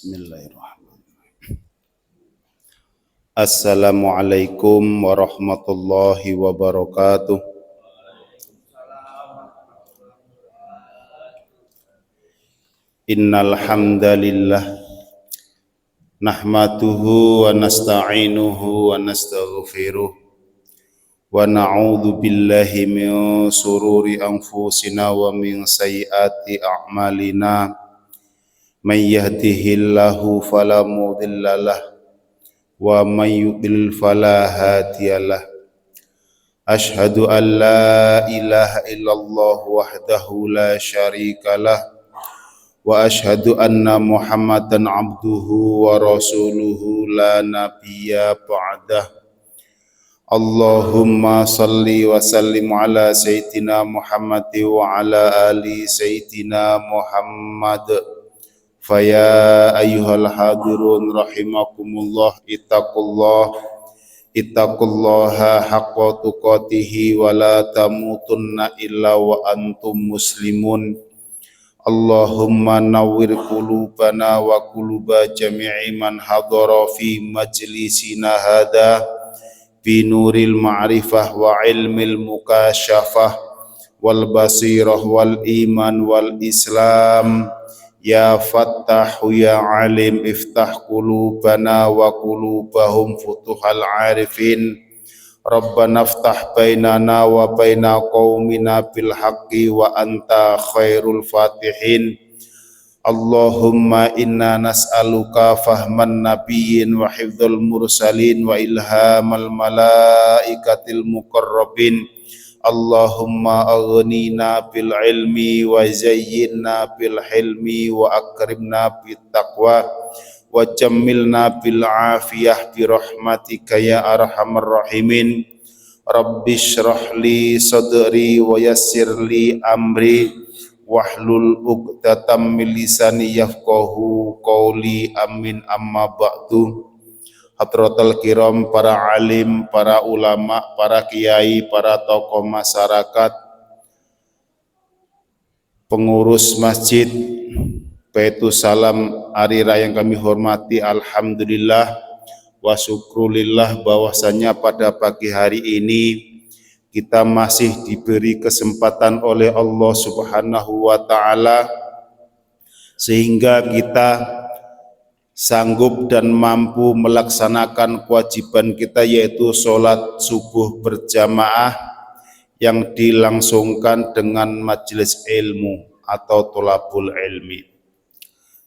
Bismillahirrahmanirrahim. Assalamualaikum warahmatullahi wabarakatuh. Innal hamdalillah nahmaduhu wa nasta'inuhu wa nastaghfiruh wa na'udzu billahi min sururi anfusina wa min sayyiati a'malina. Man yahdihillahu fala mudhillalah wa man yudlil fala hadiyalah. Ashhadu an la ilaha illallah wahdahu la syarikalah wa ashhadu anna Muhammadan abduhu wa rasuluhu la nabiyya ba'dah. Allahumma salli wa sallim ala sayyidina Muhammad wa ala ali sayyidina Muhammad. Faya ayyuhal hadirun rahimakumullah ittaqullaha haqqa tuqatihi wa la tamutunna illa wa antum muslimun. Allahumma nawwir qulubana wa quluba jami'i man hadara fi majlisina hada bi nuril ma'rifah wa ilmil mukasyafah wal basirah wal iman wal islam. Ya Fattahu ya Alim iftah qulubana wa qulubahum futuhal arifin. Rabbana iftah bainana wa baina qaumina bil haqqi wa anta khairul fatihin. Allahumma inna nas'aluka fahman nabiyyin wa hifdzal mursalin wa ilhamal malaikatil muqarrabin. Allahumma aghnina bil ilmi wa zayyinna bil hilmi wa akrimna bit taqwa wa jammilna bil afiyah bi rahmatika ya arhamar rahimin. Rabbi shrah li sadri wa yassir li amri wahlul 'uqdatam min lisani yafqahu qawli. Amin. Amma ba'du. Hadratul kiram, para alim, para ulama, para kiai, para tokoh masyarakat, pengurus masjid Baitus Salam Arira yang kami hormati, alhamdulillah wa syukrulillah bahwasanya pada pagi hari ini kita masih diberi kesempatan oleh Allah Subhanahu wa taala sehingga kita sanggup dan mampu melaksanakan kewajiban kita, yaitu sholat subuh berjamaah yang dilangsungkan dengan majelis ilmu atau tholabul ilmi.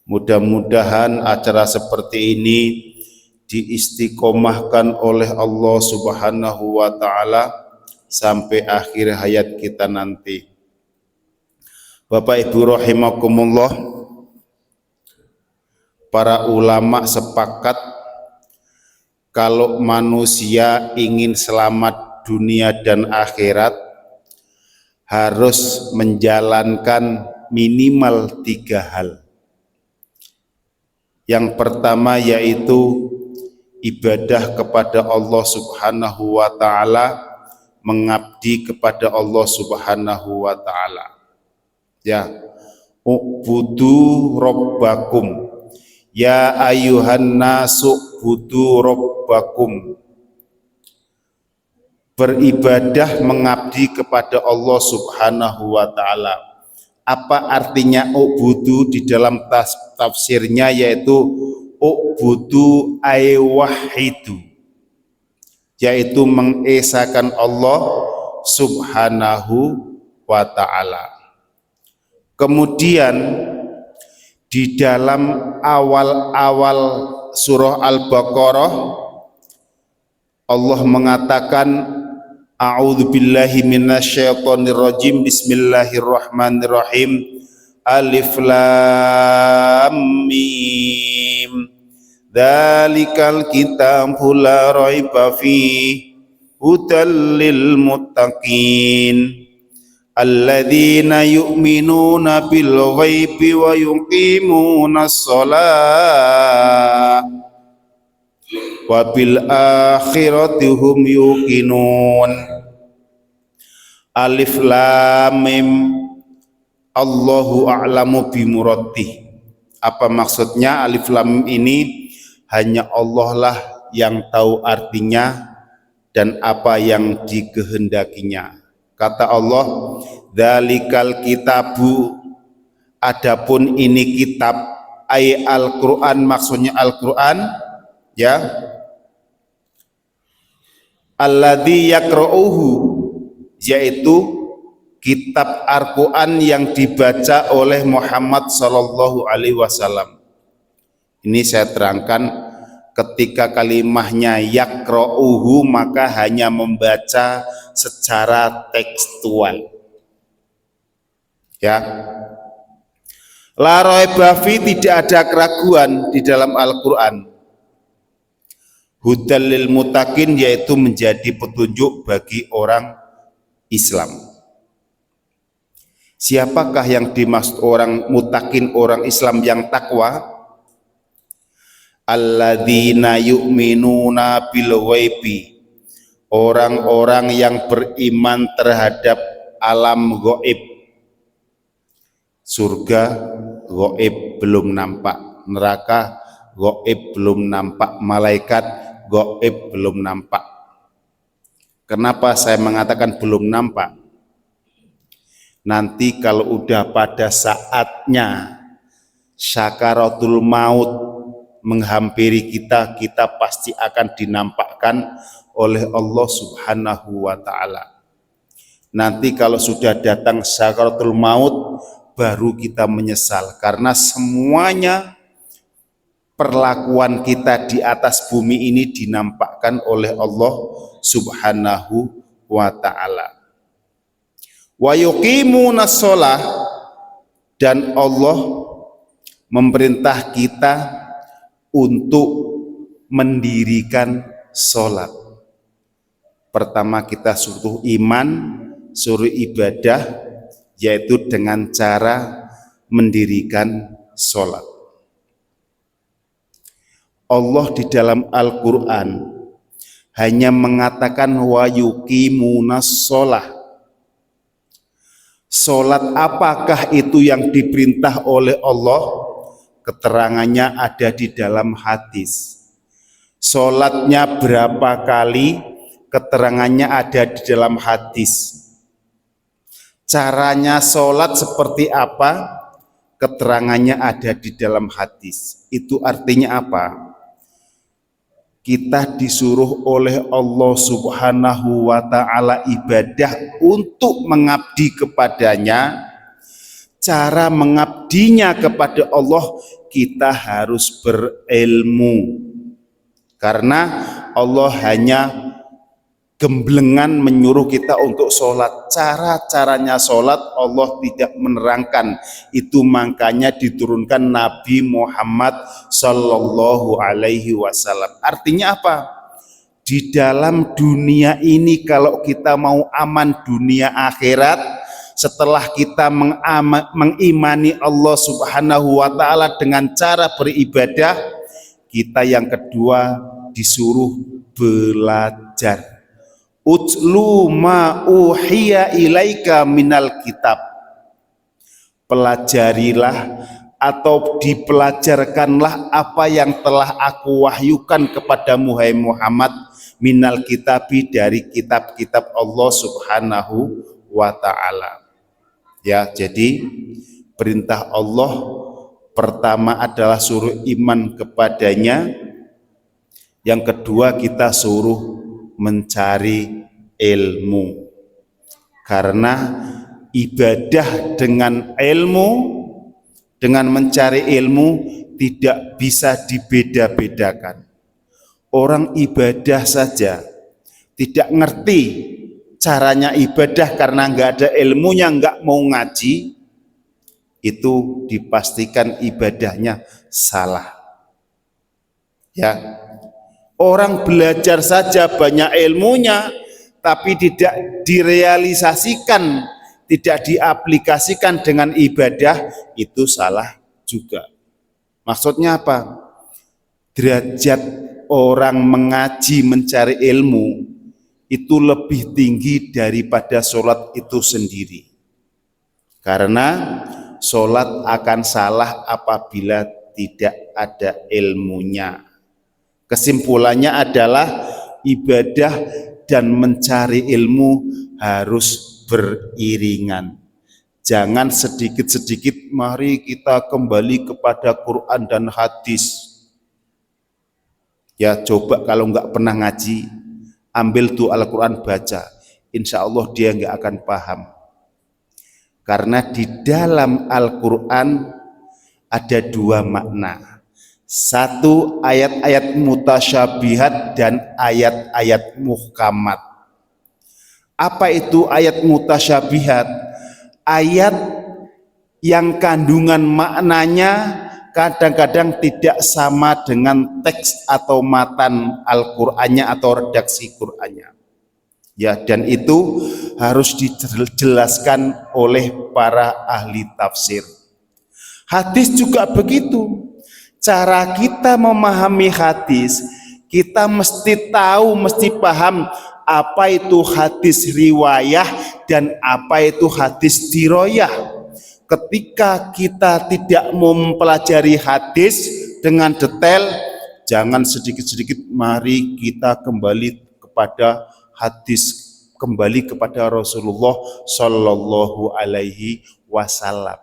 Mudah-mudahan acara seperti ini diistiqomahkan oleh Allah Subhanahu wa taala sampai akhir hayat kita nanti. Bapak Ibu rahimakumullah, para ulama sepakat kalau manusia ingin selamat dunia dan akhirat harus menjalankan minimal 3 hal. Yang pertama yaitu ibadah kepada Allah Subhanahu wa taala, mengabdi kepada Allah Subhanahu wa taala. Ya, ubudu rabbakum. Ya ayuhan nasu budu rabbakum. Beribadah, mengabdi kepada Allah Subhanahu wa taala. Apa artinya ubudu di dalam tafsirnya, yaitu ubudu ay wahidu, yaitu mengesakan Allah Subhanahu wa taala. Kemudian di dalam awal-awal surah Al-Baqarah Allah mengatakan a'udzubillahi minasyaitonirrajim, bismillahirrahmanirrahim, alif lam mim, dzalikal kitabu la raiba fihi hudal lil muttaqin alladzina yu'minuna bil ghaibi wa yuqimuna shalah wa bil akhirati hum yuqinun. Alif lam mim, Allahu a'lamu bi muradih. Apa maksudnya alif lam mim ini? Hanya Allah lah yang tahu artinya dan apa yang dikehendakinya. Kata Allah, dzalikal kitabu, adapun ini kitab, ay Al-Qur'an, maksudnya Al-Qur'an, ya. Alladzi yaqra'uhu, yaitu kitab Al-Qur'an yang dibaca oleh Muhammad sallallahu alaihi wasallam. Ini saya terangkan, ketika kalimahnya yaqra'uhu maka hanya membaca secara tekstual. Ya. La raiba fi, tidak ada keraguan di dalam Al-Qur'an. Hudal lil muttaqin, yaitu menjadi petunjuk bagi orang Islam. Siapakah yang dimaksud orang muttaqin, orang Islam yang takwa? Alladzina yu'minuna bil ghaibi, orang-orang yang beriman terhadap alam gaib. Surga gaib belum nampak, neraka gaib belum nampak, malaikat gaib belum nampak. Kenapa saya mengatakan belum nampak? Nanti kalau udah pada saatnya syakaratul maut menghampiri kita, kita pasti akan dinampakkan oleh Allah Subhanahu wa ta'ala. Nanti kalau sudah datang syakaratul maut, baru kita menyesal, karena semuanya perlakuan kita di atas bumi ini dinampakkan oleh Allah Subhanahu wa ta'ala. Wa yuqimunas shalah, dan Allah memerintah kita untuk mendirikan sholat. Pertama kita suruh iman, suruh ibadah, yaitu dengan cara mendirikan sholat. Allah di dalam Al-Quran hanya mengatakan wa yuqimunas sholah. Sholat apakah itu yang diperintah oleh Allah? Keterangannya ada di dalam hadis. Sholatnya berapa kali? Keterangannya ada di dalam hadis. Caranya sholat seperti apa? Keterangannya ada di dalam hadis. Itu artinya apa? Kita disuruh oleh Allah Subhanahu wa ta'ala ibadah untuk mengabdi kepadanya. Cara mengabdinya kepada Allah, kita harus berilmu, karena Allah hanya gemblengan menyuruh kita untuk sholat. Cara-caranya sholat Allah tidak menerangkan. Itu makanya diturunkan Nabi Muhammad Sallallahu Alaihi Wasallam. Artinya apa? Di dalam dunia ini kalau kita mau aman dunia akhirat, setelah kita mengimani Allah Subhanahu wa ta'ala dengan cara beribadah, kita yang kedua disuruh belajar. Utlu ma uhiya ilaika minal kitab, pelajarilah atau dipelajarkanlah apa yang telah aku wahyukan kepadamu hai Muhammad, minal kitabi, dari kitab-kitab Allah Subhanahu wa ta'ala. Ya, jadi perintah Allah pertama adalah suruh iman kepadanya. Yang kedua kita suruh mencari ilmu. Karena ibadah dengan ilmu, dengan mencari ilmu tidak bisa dibeda-bedakan. Orang ibadah saja tidak ngerti caranya ibadah karena nggak ada ilmunya, nggak mau ngaji, itu dipastikan ibadahnya salah. Ya, orang belajar saja banyak ilmunya, tapi tidak direalisasikan, tidak diaplikasikan dengan ibadah, itu salah juga. Maksudnya apa? Derajat orang mengaji mencari ilmu itu lebih tinggi daripada sholat itu sendiri. Karena sholat akan salah apabila tidak ada ilmunya. Kesimpulannya adalah ibadah dan mencari ilmu harus beriringan. Jangan sedikit-sedikit mari kita kembali kepada Quran dan hadis. Ya coba kalau nggak pernah ngaji, ambil tuh Al-Quran baca. Insya Allah dia nggak akan paham. Karena di dalam Al-Quran ada dua makna. Satu, ayat-ayat mutasyabihat dan ayat-ayat muhkamat. Apa itu ayat mutasyabihat? Ayat yang kandungan maknanya kadang-kadang tidak sama dengan teks atau matan Al-Qur'annya atau redaksi Qur'annya. Ya, dan itu harus dijelaskan oleh para ahli tafsir. Hadis juga begitu. Cara kita memahami hadis, kita mesti tahu, mesti paham apa itu hadis riwayah dan apa itu hadis diroyah. Ketika kita tidak mau mempelajari hadis dengan detail, jangan sedikit-sedikit mari kita kembali kepada hadis, kembali kepada Rasulullah Shallallahu Alaihi Wasallam.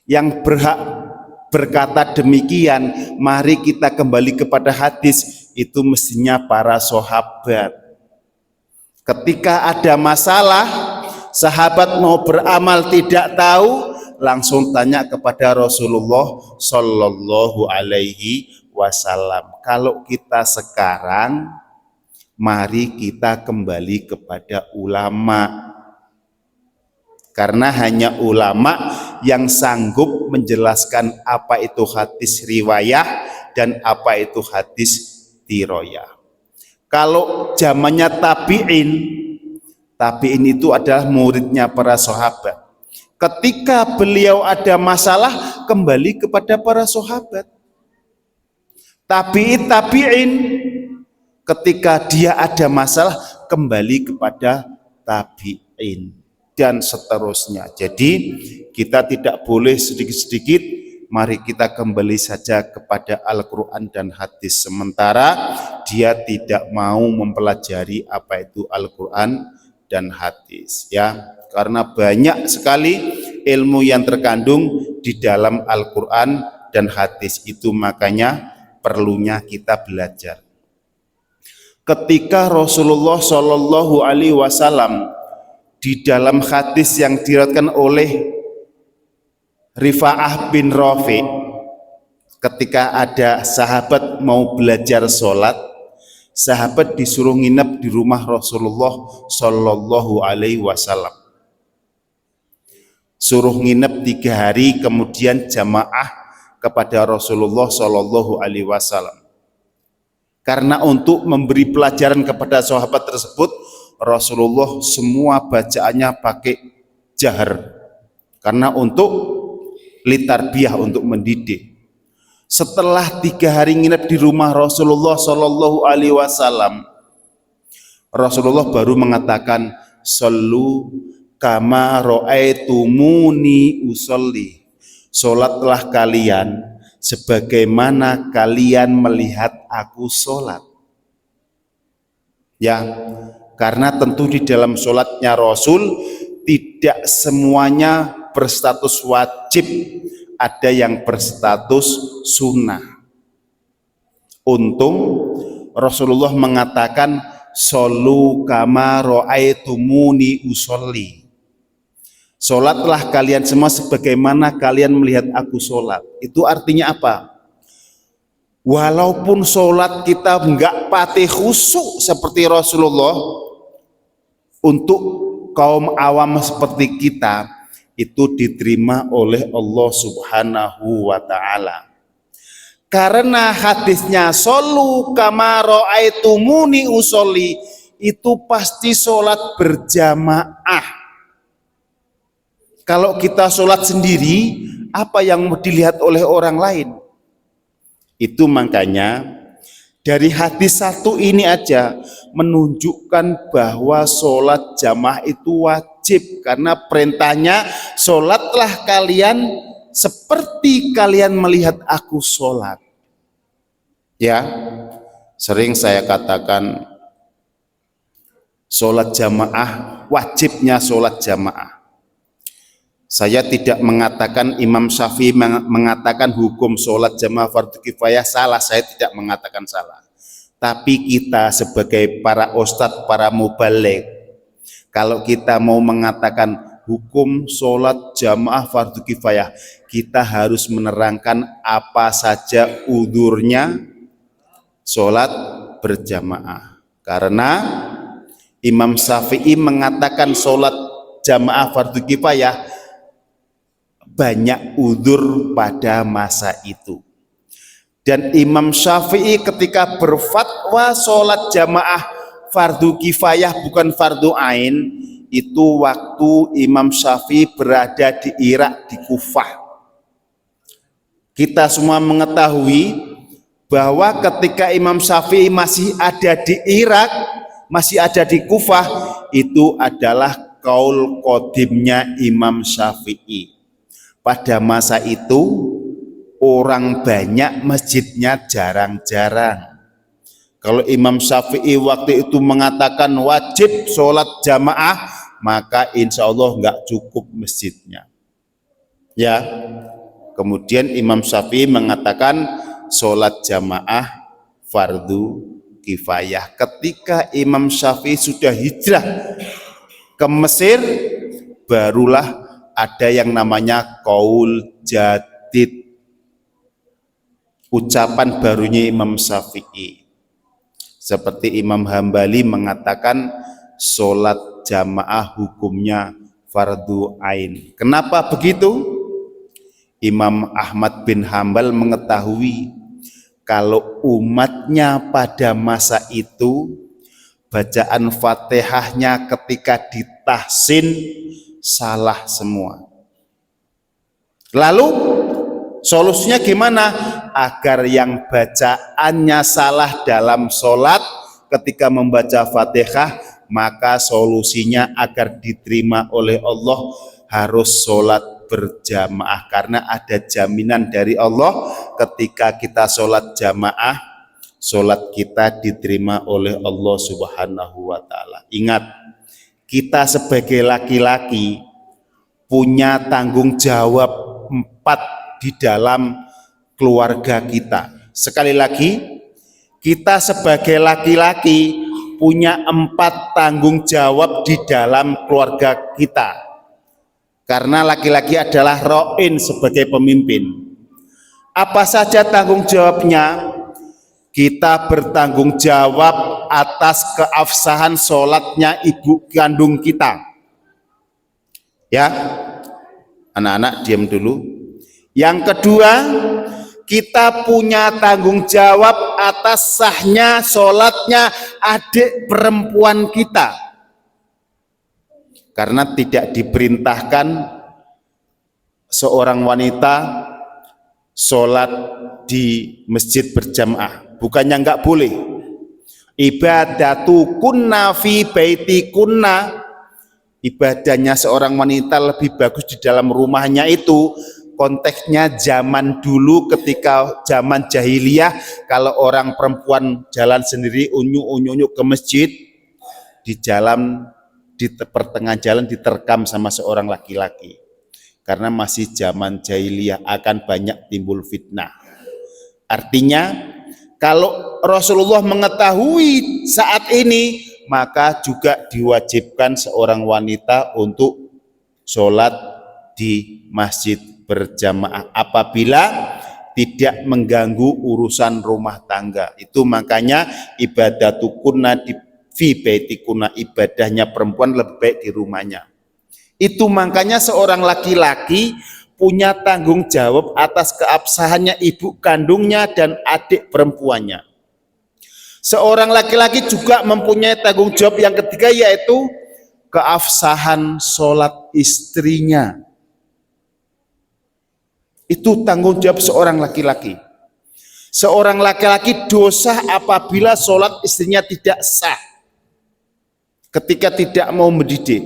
Yang berhak berkata demikian, mari kita kembali kepada hadis, itu mestinya para sahabat. Ketika ada masalah, sahabat mau beramal tidak tahu, langsung tanya kepada Rasulullah Shallallahu Alaihi Wasallam. Kalau kita sekarang, mari kita kembali kepada ulama. Karena hanya ulama yang sanggup menjelaskan apa itu hadis riwayah dan apa itu hadis diroyah. Kalau zamannya tabi'in, tabi'in itu adalah muridnya para sahabat. Ketika beliau ada masalah, kembali kepada para sahabat. Tabi'in, ketika dia ada masalah, kembali kepada tabi'in. Dan seterusnya. Jadi kita tidak boleh sedikit-sedikit, mari kita kembali saja kepada Al-Quran dan hadis. Sementara dia tidak mau mempelajari apa itu Al-Quran dan hadis, ya, karena banyak sekali ilmu yang terkandung di dalam Al-Quran dan hadis itu, makanya perlunya kita belajar. Ketika Rasulullah Shallallahu Alaihi Wasallam di dalam hadis yang diriwayatkan oleh Rifa'ah bin Rafi, ketika ada sahabat mau belajar sholat, sahabat disuruh nginep di rumah Rasulullah Shallallahu Alaihi Wasallam, suruh nginep 3 hari, kemudian jamaah kepada Rasulullah Shallallahu Alaihi Wasallam. Karena untuk memberi pelajaran kepada sahabat tersebut, Rasulullah semua bacaannya pakai jahar, karena untuk litarbiyah, untuk mendidik. Setelah 3 hari nginep di rumah Rasulullah Shallallahu Alaihi Wasallam, Rasulullah baru mengatakan, "Shallu kama ro'aitumuni usolli." Sholatlah kalian sebagaimana kalian melihat aku sholat. Ya, karena tentu di dalam sholatnya Rasul tidak semuanya berstatus wajib, ada yang berstatus sunnah. Untung Rasulullah mengatakan, "Shollu kama ro'aitumuni usolli." Sholatlah kalian semua sebagaimana kalian melihat aku sholat. Itu artinya apa? Walaupun sholat kita enggak pati khusyuk seperti Rasulullah, untuk kaum awam seperti kita itu diterima oleh Allah Subhanahu wa Ta'ala. Karena hadisnya shollu kama ro'aitumuni usolli, itu pasti sholat berjamaah. Kalau kita sholat sendiri, apa yang dilihat oleh orang lain? Itu makanya dari hadis satu ini aja menunjukkan bahwa sholat jamaah itu wajib. wajib, karena perintahnya sholatlah kalian seperti kalian melihat aku sholat. Ya, sering saya katakan sholat jamaah, wajibnya sholat jamaah. Saya tidak mengatakan Imam Syafi'i mengatakan hukum sholat jamaah fardu kifayah salah, saya tidak mengatakan salah. Tapi kita sebagai para ustadz, para mubaligh, kalau kita mau mengatakan hukum sholat jamaah fardu kifayah, kita harus menerangkan apa saja udhurnya sholat berjamaah. Karena Imam Syafi'i mengatakan sholat jamaah fardu kifayah banyak udhur pada masa itu. Dan Imam Syafi'i ketika berfatwa sholat jamaah fardu kifayah bukan fardu ain, itu waktu Imam Syafi'i berada di Irak, di Kufah. Kita semua mengetahui bahwa ketika Imam Syafi'i masih ada di Irak, masih ada di Kufah, itu adalah kaul qodimnya Imam Syafi'i. Pada masa itu orang banyak, masjidnya jarang-jarang. Kalau Imam Syafi'i waktu itu mengatakan wajib sholat jamaah, maka insya Allah nggak cukup masjidnya. Ya, kemudian Imam Syafi'i mengatakan sholat jamaah fardu kifayah. Ketika Imam Syafi'i sudah hijrah ke Mesir, barulah ada yang namanya qaul jadid, ucapan barunya Imam Syafi'i. Seperti Imam Hambali mengatakan sholat jamaah hukumnya fardu ain. Kenapa begitu? Imam Ahmad bin Hambal mengetahui kalau umatnya pada masa itu bacaan Fatihahnya ketika ditahsin salah semua. Lalu solusinya gimana? Agar yang bacaannya salah dalam sholat ketika membaca Fatihah, maka solusinya agar diterima oleh Allah harus sholat berjamaah. Karena ada jaminan dari Allah ketika kita sholat jamaah, sholat kita diterima oleh Allah Subhanahu wa ta'ala. Ingat, kita sebagai laki-laki punya tanggung jawab 4 di dalam keluarga kita. Sekali lagi, kita sebagai laki-laki punya 4 tanggung jawab di dalam keluarga kita. Karena laki-laki adalah ro'in sebagai pemimpin. Apa saja tanggung jawabnya? Kita bertanggung jawab atas keabsahan sholatnya ibu kandung kita. Ya, anak-anak diam dulu. Yang kedua, kita punya tanggung jawab atas sahnya sholatnya adik perempuan kita. Karena tidak diperintahkan seorang wanita sholat di masjid berjamaah. Bukannya enggak boleh. Ibadatu kunna fi baiti kunna, ibadahnya seorang wanita lebih bagus di dalam rumahnya. Itu konteksnya zaman dulu ketika zaman jahiliyah, kalau orang perempuan jalan sendiri unyu-unyu ke masjid, di jalan, di pertengahan jalan diterkam sama seorang laki-laki. Karena masih zaman jahiliyah, akan banyak timbul fitnah. Artinya kalau Rasulullah mengetahui saat ini, maka juga diwajibkan seorang wanita untuk sholat di masjid berjamaah apabila tidak mengganggu urusan rumah tangga. Itu makanya ibadatukunna di fi baitikunna, ibadahnya perempuan lebih baik di rumahnya. Itu makanya seorang laki-laki punya tanggung jawab atas keabsahannya ibu kandungnya dan adik perempuannya. Seorang laki-laki juga mempunyai tanggung jawab yang ketiga, yaitu keabsahan sholat istrinya. Itu tanggung jawab seorang laki-laki. Seorang laki-laki dosa apabila sholat istrinya tidak sah ketika tidak mau mendidik.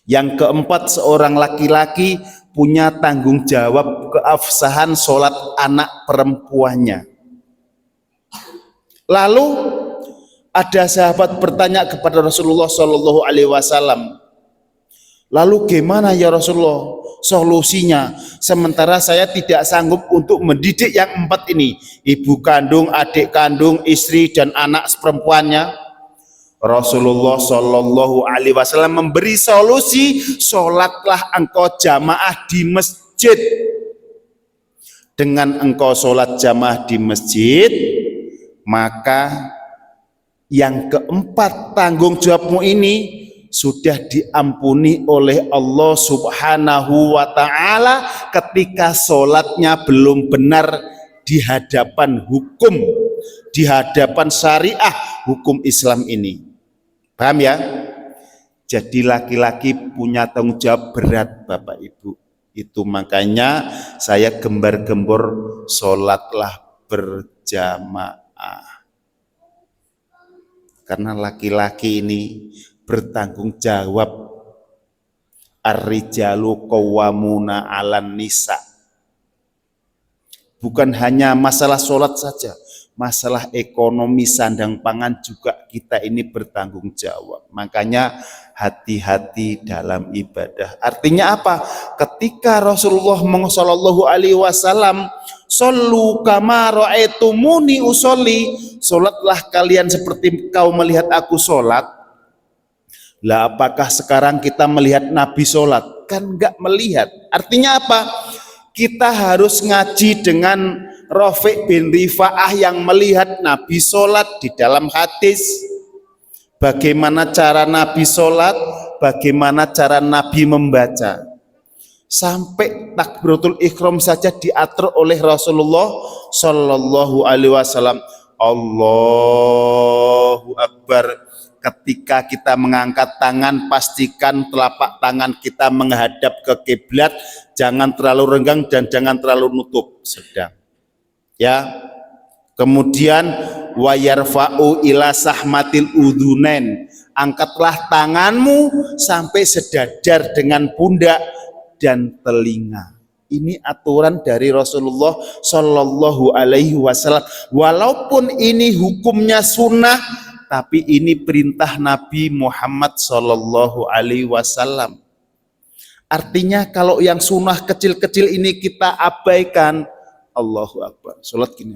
Yang keempat, seorang laki-laki punya tanggung jawab keabsahan sholat anak perempuannya. Lalu ada sahabat bertanya kepada Rasulullah Shallallahu Alaihi Wasallam, lalu gimana ya Rasulullah solusinya? Sementara saya tidak sanggup untuk mendidik yang empat ini, ibu kandung, adik kandung, istri, dan anak seperempuannya. Rasulullah Shallallahu Alaihi Wasallam memberi solusi, sholatlah engkau jamaah di masjid. Dengan engkau sholat jamaah di masjid, maka yang keempat, tanggung jawabmu ini sudah diampuni oleh Allah Subhanahu wa Ta'ala ketika sholatnya belum benar di hadapan hukum, di hadapan syariah hukum Islam ini. Paham ya? Jadi laki-laki punya tanggung jawab berat, Bapak Ibu. Itu makanya saya gembar-gembor sholatlah berjamaah. Karena laki-laki ini bertanggung jawab. Ar-rijalu qawwamuna 'alan nisa. Bukan hanya masalah sholat saja, masalah ekonomi sandang pangan juga kita ini bertanggung jawab. Makanya hati-hati dalam ibadah. Artinya apa? Ketika Rasulullah Shallallahu Alaihi Wasallam, "Shollu kama ra'aitumuni usolli," sholatlah kalian seperti kau melihat aku sholat. Lah apakah sekarang kita melihat Nabi sholat? Kan enggak melihat. Artinya apa? Kita harus ngaji dengan Rafiq bin Rifa'ah yang melihat Nabi sholat di dalam hadis. Bagaimana cara Nabi sholat, bagaimana cara Nabi membaca. Sampai takbiratul ihram saja diatur oleh Rasulullah Shallallahu Alaihi Wasallam. Allahu Akbar. Ketika kita mengangkat tangan, pastikan telapak tangan kita menghadap ke kiblat, jangan terlalu renggang dan jangan terlalu nutup, sedang. Ya. Kemudian wa yarfa'u ila sahmatil udhunain, angkatlah tanganmu sampai sedadar dengan pundak dan telinga. Ini aturan dari Rasulullah Shallallahu Alaihi Wasallam. Walaupun ini hukumnya sunnah, tapi ini perintah Nabi Muhammad Shallallahu Alaihi Wasallam. Artinya kalau yang sunnah kecil-kecil ini kita abaikan, Allahu Akbar, sholat gini,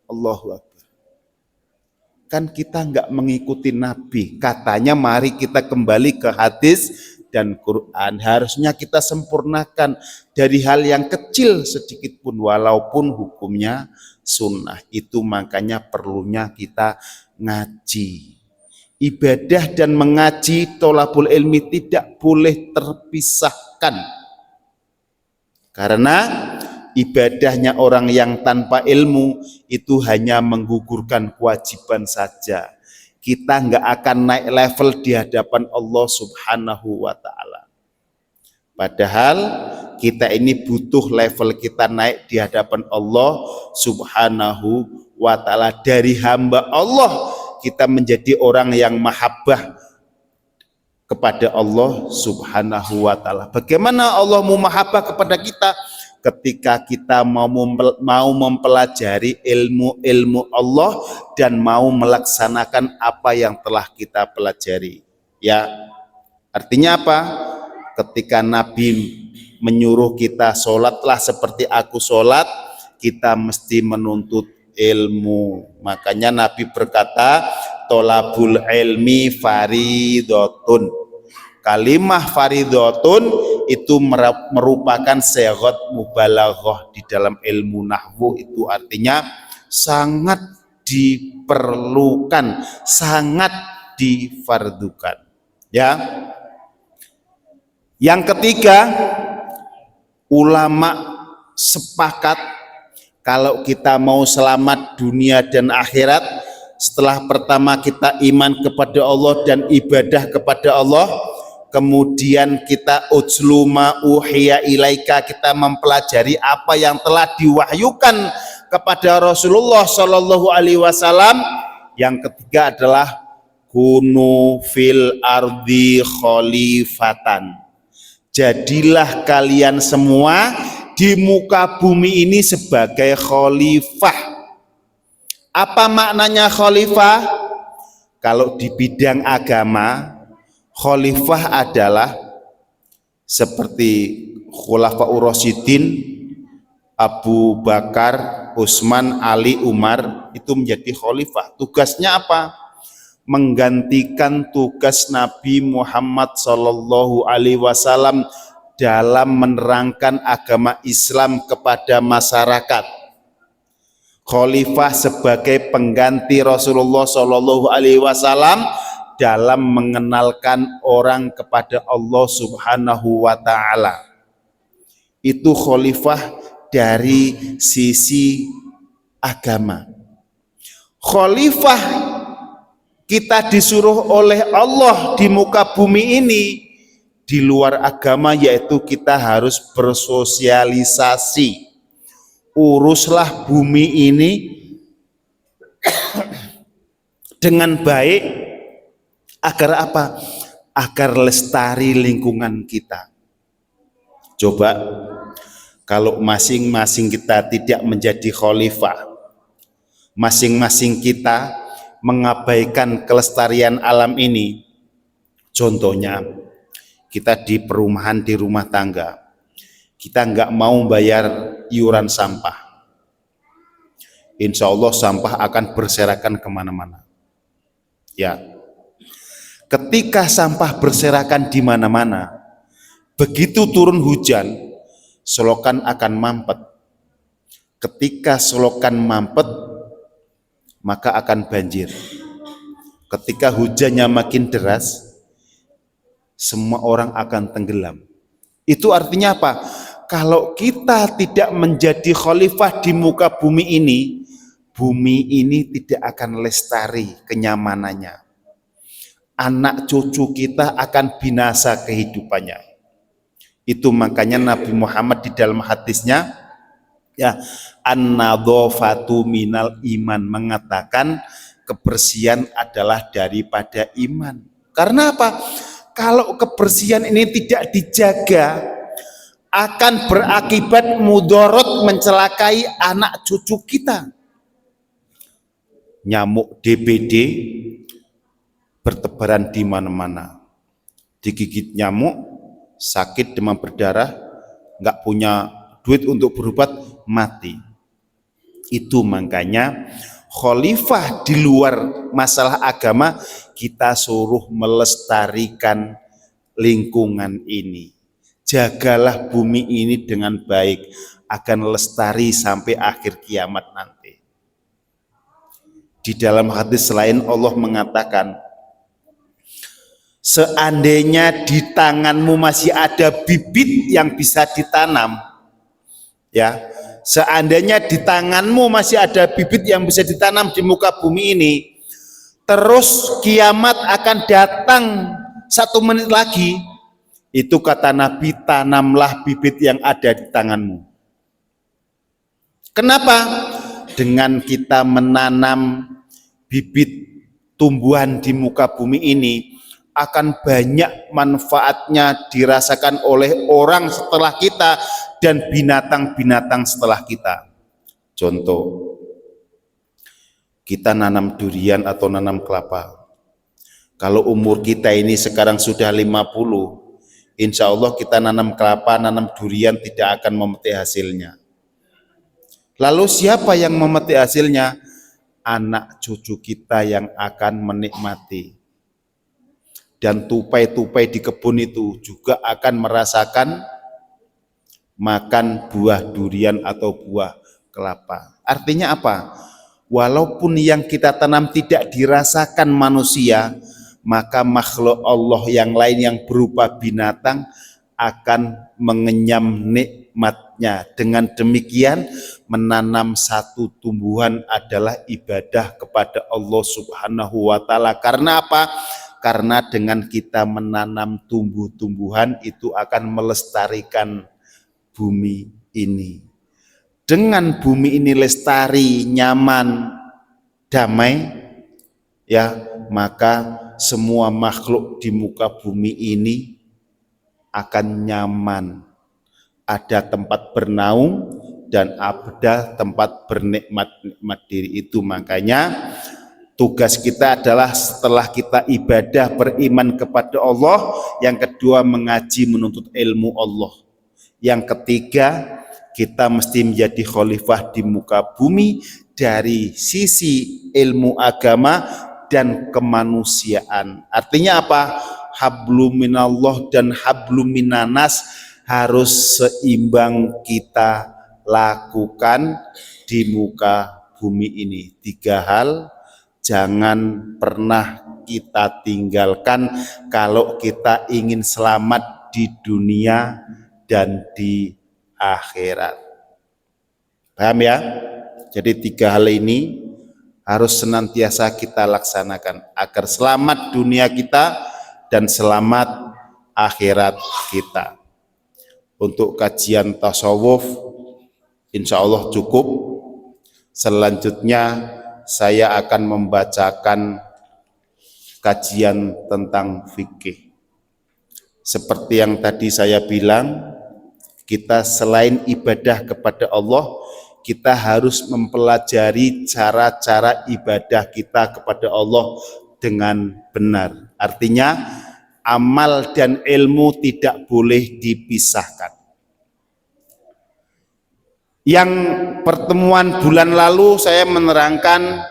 Allahu Akbar. Kan kita nggak mengikuti Nabi. Katanya mari kita kembali ke hadis dan Quran. Harusnya kita sempurnakan dari hal yang kecil sedikit pun, walaupun hukumnya sunnah. Itu makanya perlunya kita ngaji. Ibadah dan mengaji, tholabul ilmi tidak boleh terpisahkan. Karena ibadahnya orang yang tanpa ilmu itu hanya menggugurkan kewajiban saja. Kita nggak akan naik level di hadapan Allah Subhanahu wa Ta'ala. Padahal kita ini butuh level kita naik di hadapan Allah Subhanahu wa Ta'ala. Dari hamba Allah kita menjadi orang yang mahabbah kepada Allah Subhanahu wa Ta'ala. Bagaimana Allah mau mahabbah kepada kita? Ketika kita mau mempelajari ilmu Allah dan mau melaksanakan apa yang telah kita pelajari. Ya, artinya apa? Ketika Nabi menyuruh kita sholatlah seperti aku sholat, kita mesti menuntut ilmu. Makanya Nabi berkata, tolabul ilmi faridotun. Kalimah faridotun itu merupakan segot mubalaghah di dalam ilmu nahwu. Itu artinya sangat diperlukan, sangat difardukan. Ya. Yang ketiga, ulama sepakat kalau kita mau selamat dunia dan akhirat, setelah pertama kita iman kepada Allah dan ibadah kepada Allah, kemudian kita ujluma uhiya ilaika, kita mempelajari apa yang telah diwahyukan kepada Rasulullah Shallallahu Alaihi Wasallam. Yang ketiga adalah kunu fil ardi khalifatan. Jadilah kalian semua di muka bumi ini sebagai khalifah. Apa maknanya khalifah? Kalau di bidang agama, khalifah adalah seperti Khulafaur Rasyidin, Abu Bakar, Utsman, Ali, Umar, itu menjadi khalifah. Tugasnya apa? Menggantikan tugas Nabi Muhammad Sallallahu Alaihi Wasallam dalam menerangkan agama Islam kepada masyarakat. Khalifah sebagai pengganti Rasulullah Sallallahu Alaihi Wasallam dalam mengenalkan orang kepada Allah Subhanahu wa Ta'ala. Itu khalifah dari sisi agama. Khalifah kita disuruh oleh Allah di muka bumi ini di luar agama, yaitu kita harus bersosialisasi. Uruslah bumi ini dengan baik agar apa? Agar lestari lingkungan kita. Coba kalau masing-masing kita tidak menjadi khalifah, masing-masing kita mengabaikan kelestarian alam ini. Contohnya, kita di perumahan, di rumah tangga, kita nggak mau bayar iuran sampah. Insya Allah sampah akan berserakan kemana-mana. Ya, ketika sampah berserakan di mana-mana, begitu turun hujan, selokan akan mampet. Ketika selokan mampet, maka akan banjir. Ketika hujannya makin deras, semua orang akan tenggelam. Itu artinya apa? Kalau kita tidak menjadi khalifah di muka bumi ini tidak akan lestari kenyamanannya. Anak cucu kita akan binasa kehidupannya. Itu makanya Nabi Muhammad di dalam hadisnya, ya, an-nadhafatu minal iman, mengatakan kebersihan adalah daripada iman. Karena apa? Kalau kebersihan ini tidak dijaga, akan berakibat mudorot, mencelakai anak cucu kita. Nyamuk DBD bertebaran di mana-mana. Digigit nyamuk, sakit, demam berdarah, nggak punya duit untuk berobat, mati. Itu makanya khalifah di luar masalah agama, kita suruh melestarikan lingkungan ini. Jagalah bumi ini dengan baik, akan lestari sampai akhir kiamat nanti. Di dalam hadis lain Allah mengatakan, seandainya di tanganmu masih ada bibit yang bisa ditanam, ya, seandainya di tanganmu masih ada bibit yang bisa ditanam di muka bumi ini, terus kiamat akan datang 1 menit lagi, itu kata Nabi, tanamlah bibit yang ada di tanganmu. Kenapa? Dengan kita menanam bibit tumbuhan di muka bumi ini, akan banyak manfaatnya dirasakan oleh orang setelah kita dan binatang-binatang setelah kita. Contoh, kita nanam durian atau nanam kelapa. Kalau umur kita ini sekarang sudah 50, insya Allah kita nanam kelapa, nanam durian tidak akan memetik hasilnya. Lalu siapa yang memetik hasilnya? Anak cucu kita yang akan menikmati. Dan tupai-tupai di kebun itu juga akan merasakan makan buah durian atau buah kelapa. Artinya apa? Walaupun yang kita tanam tidak dirasakan manusia, maka makhluk Allah yang lain yang berupa binatang akan mengenyam nikmatnya. Dengan demikian, menanam satu tumbuhan adalah ibadah kepada Allah Subhanahu wa Ta'ala. Karena apa? Karena dengan kita menanam tumbuh-tumbuhan itu akan melestarikan bumi ini. Dengan bumi ini lestari, nyaman, damai, ya, maka semua makhluk di muka bumi ini akan nyaman, ada tempat bernaung dan ada tempat bernikmat-nikmat diri itu. Makanya tugas kita adalah setelah kita ibadah beriman kepada Allah, yang kedua mengaji menuntut ilmu Allah, yang ketiga kita mesti menjadi khalifah di muka bumi dari sisi ilmu agama dan kemanusiaan. Artinya apa? Hablum minallah dan hablum minanas harus seimbang kita lakukan di muka bumi ini. 3 hal jangan pernah kita tinggalkan kalau kita ingin selamat di dunia dan di akhirat. Paham ya? Jadi 3 hal ini harus senantiasa kita laksanakan agar selamat dunia kita dan selamat akhirat kita. Untuk kajian tasawuf insya Allah cukup. Selanjutnya saya akan membacakan kajian tentang fikih. Seperti yang tadi saya bilang, kita selain ibadah kepada Allah, kita harus mempelajari cara-cara ibadah kita kepada Allah dengan benar. Artinya amal dan ilmu tidak boleh dipisahkan. Yang pertemuan bulan lalu saya menerangkan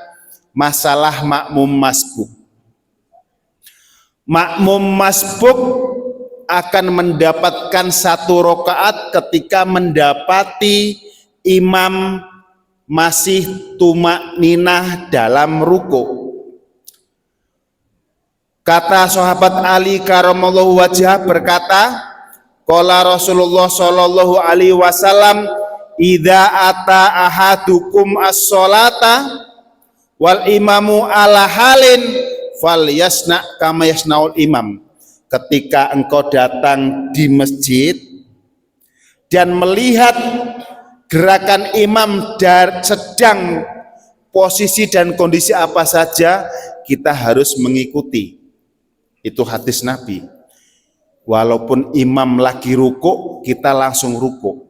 masalah makmum masbuk. Makmum masbuk akan mendapatkan 1 rakaat ketika mendapati imam masih tumak ninah dalam ruku. Kata sahabat Ali karamallahu wajhah berkata, qala Rasulullah sallallahu alaihi wasallam, idza ata ahadukum as-sholata wal imamu ala halin falyasna kama yasnaul imam. Ketika engkau datang di masjid dan melihat gerakan imam sedang posisi dan kondisi apa saja, kita harus mengikuti. Itu hadis Nabi. Walaupun imam lagi ruku, kita langsung ruku.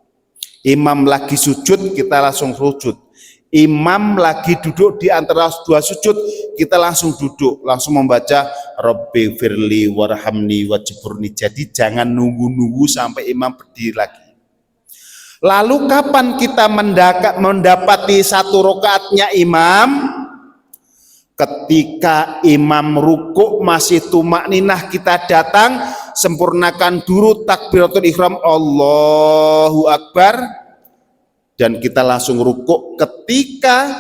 Imam lagi sujud, kita langsung sujud. Imam lagi duduk di antara 2 sujud, kita langsung duduk, langsung membaca Rabbi firli warhamni wajburni. Jadi jangan nunggu-nunggu sampai imam berdiri lagi. Lalu kapan kita mendapati 1 rakaatnya imam? Ketika imam ruku masih tumak ninah, kita datang, sempurnakan dulu takbiratul ihram Allahu Akbar, dan kita langsung ruku. Ketika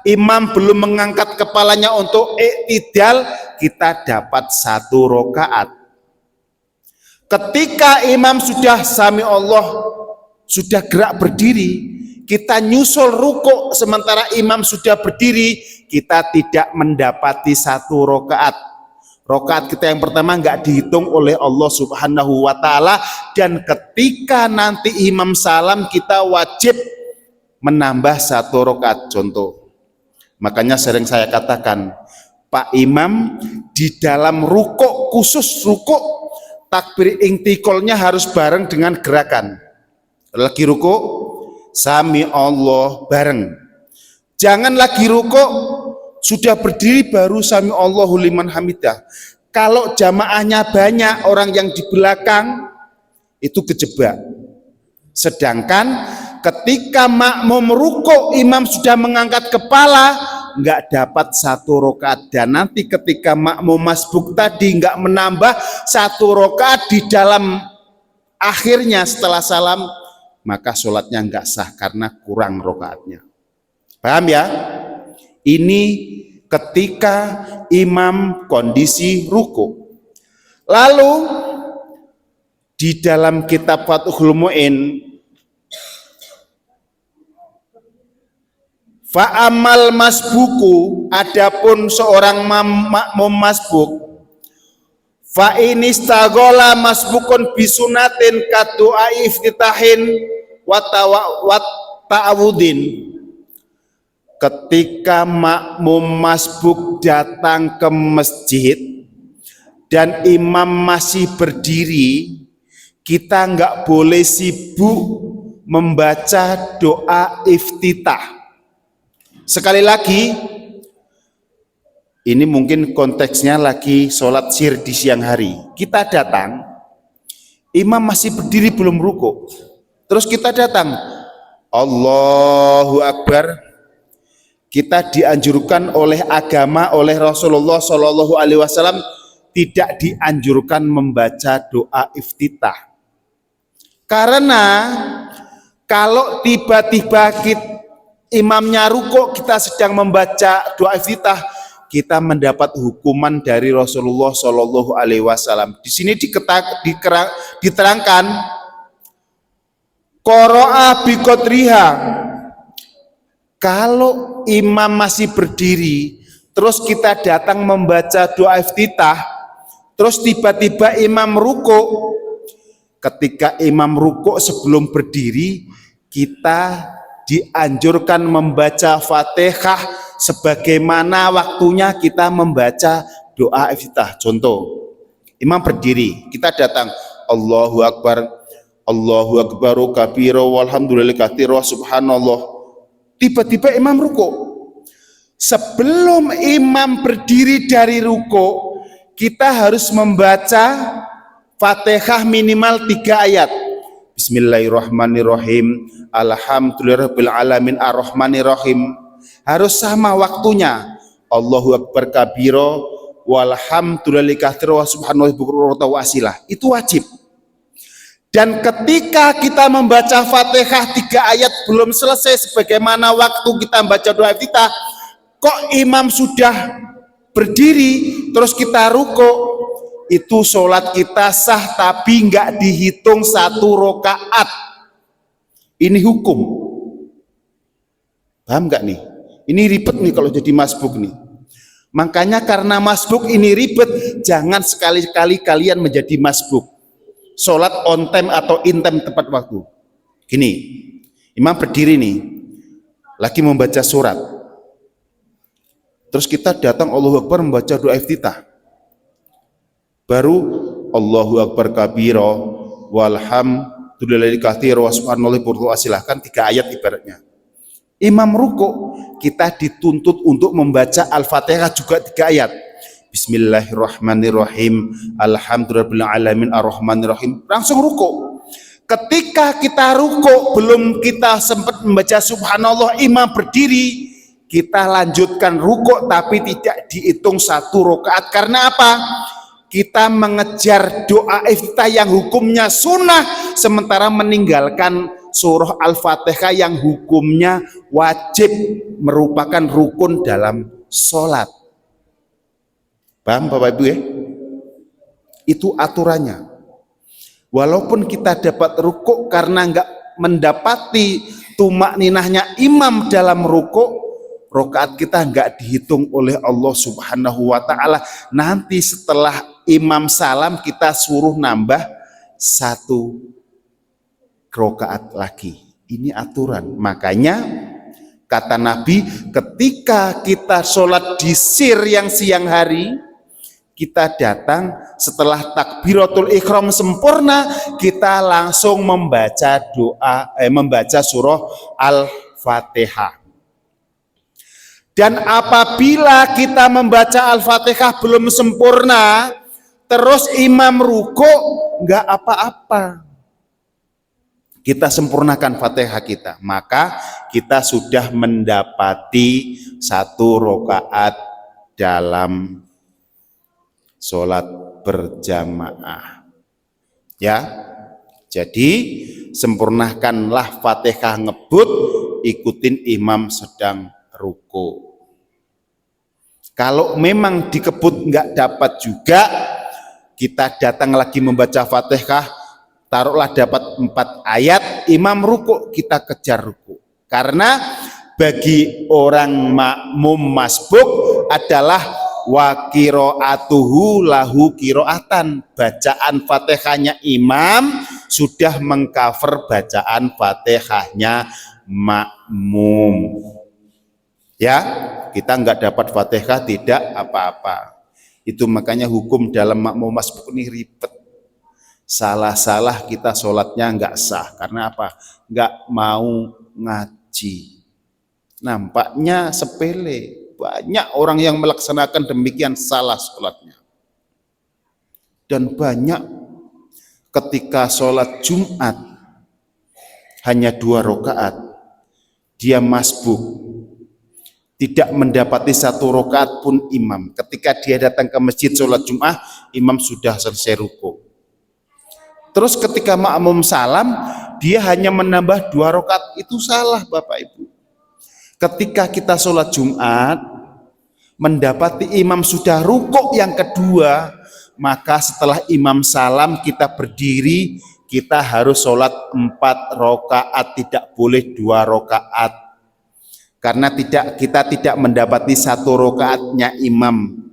imam belum mengangkat kepalanya untuk i'tidal, kita dapat 1 rakaat. Ketika imam sudah sami Allah, sudah gerak berdiri, kita nyusul ruku sementara imam sudah berdiri, kita tidak mendapati 1 rakaat. Rakaat kita yang pertama nggak dihitung oleh Allah Subhanahu wa Ta'ala, dan ketika nanti imam salam kita wajib menambah 1 rakaat. Contoh, makanya sering saya katakan, Pak Imam di dalam ruku, khusus ruku, takbir intiqolnya harus bareng dengan gerakan. Lagi ruku, sami Allah bareng. Jangan lagi ruku sudah berdiri baru sami Allahu liman hamidah. Kalau jamaahnya banyak, orang yang di belakang itu kejebak. Sedangkan ketika makmum ruku, imam sudah mengangkat kepala, nggak dapat 1 rakaat. Dan nanti ketika makmum masbuk tadi nggak menambah 1 rakaat di dalam akhirnya setelah salam, maka sholatnya nggak sah karena kurang rakaatnya. Paham ya? Ini ketika imam kondisi ruku. Lalu di dalam kitab Fathul Mu'in, fa'amal masbuku, adapun seorang makmum masbuk, fa'inistagola masbukun bisunatin kadu'a iftitahin wa ta'awudin. Ketika makmum masbuk datang ke masjid dan imam masih berdiri, kita nggak boleh sibuk membaca doa iftitah. Sekali lagi, ini mungkin konteksnya lagi sholat sir di siang hari. Kita datang, imam masih berdiri belum ruku. Terus kita datang, Allahu Akbar. Kita dianjurkan oleh agama, oleh Rasulullah Shallallahu Alaihi Wasallam tidak dianjurkan membaca doa iftitah. Karena kalau tiba-tiba imamnya ruku, kita sedang membaca doa iftitah, kita mendapat hukuman dari Rasulullah Shallallahu Alaihi Wasallam. Di sini diterangkan, qoro'a biqadriha. Kalau imam masih berdiri, terus kita datang membaca doa iftitah, terus tiba-tiba imam ruku. Ketika imam ruku sebelum berdiri, kita dianjurkan membaca Fatihah sebagaimana waktunya kita membaca doa iftitah. Contoh, imam berdiri, kita datang, Allahu Akbar, Allahu Akbaru kabira walhamdulillahi katsira subhanallah. Tiba-tiba imam ruku. Sebelum imam berdiri dari ruku, kita harus membaca Fatihah minimal 3 ayat. Bismillahirrahmanirrahim, alhamdulillahirabbil alamin arrahmanirrahim. Harus sama waktunya. Allahu Akbar kabira walhamdulillahi katsira wa subhanallahi bukratan wa asilah. Itu wajib. Dan ketika kita membaca Fatihah 3 ayat belum selesai sebagaimana waktu kita membaca doa iftitah, kok imam sudah berdiri terus kita ruku, itu sholat kita sah tapi nggak dihitung 1 rakaat. Ini hukum. Paham nggak nih? Ini ribet nih kalau jadi masbuk nih. Makanya karena masbuk ini ribet, jangan sekali-kali kalian menjadi masbuk. Sholat on time atau in time tepat waktu. Gini, imam berdiri nih, lagi membaca surat. Terus kita datang Allahu Akbar membaca doa iftitah. Baru Allahu Akbar kabira walhamdulillahi katsira wa subhanallahi bukratan wa asilah. Kan 3 ayat ibaratnya. Imam ruku, kita dituntut untuk membaca Al-Fatihah juga 3 ayat. Bismillahirrahmanirrahim, alhamdulillahirabbil alamin arrahmanirrahim. Langsung ruku. Ketika kita ruku, belum kita sempat membaca subhanallah, imam berdiri, kita lanjutkan ruku tapi tidak dihitung 1 rakaat. Karena apa? Kita mengejar doa iftitah yang hukumnya sunnah, sementara meninggalkan surah Al-Fatihah yang hukumnya wajib, merupakan rukun dalam sholat. Paham Bapak Ibu ya? Itu aturannya. Walaupun kita dapat ruku karena enggak mendapati tumak ninahnya imam dalam ruku, rakaat kita enggak dihitung oleh Allah Subhanahu wa taala. Nanti setelah imam salam kita suruh nambah 1 rakaat lagi. Ini aturan. Makanya kata Nabi, ketika kita sholat di sir yang siang hari, kita datang setelah takbiratul ihram sempurna, kita langsung membaca membaca surah Al-Fatihah. Dan apabila kita membaca Al-Fatihah belum sempurna, terus imam ruku, enggak apa-apa. Kita sempurnakan Fatihah kita, maka kita sudah mendapati 1 rakaat dalam sholat berjamaah. Ya, jadi sempurnakanlah Fatihah ngebut, ikutin imam sedang ruku. Kalau memang dikebut nggak dapat juga, kita datang lagi membaca Fatihah, taruhlah dapat 4 ayat, imam ruku, kita kejar ruku. Karena bagi orang makmum masbuk adalah wa qiraatuhu lahu qiraatan. Bacaan Fatihahnya imam sudah mengcover bacaan Fatihahnya makmum. Ya, kita enggak dapat Fatihah tidak apa-apa. Itu makanya hukum dalam makmum masbuk ini ribet. Salah-salah kita sholatnya nggak sah. Karena apa? Nggak mau ngaji. Nampaknya sepele. Banyak orang yang melaksanakan demikian salah sholatnya. Dan banyak ketika sholat Jumat hanya 2 rakaat, dia masbuk, tidak mendapati 1 rakaat pun imam. Ketika dia datang ke masjid sholat Jumat, imam sudah selesai ruku. Terus ketika makmum salam, dia hanya menambah 2 rakaat. Itu salah Bapak Ibu. Ketika kita sholat Jumat, mendapati imam sudah rukuk yang kedua, maka setelah imam salam kita berdiri, kita harus sholat 4 rakaat, tidak boleh 2 rakaat. Karena kita tidak mendapati 1 rakaatnya imam.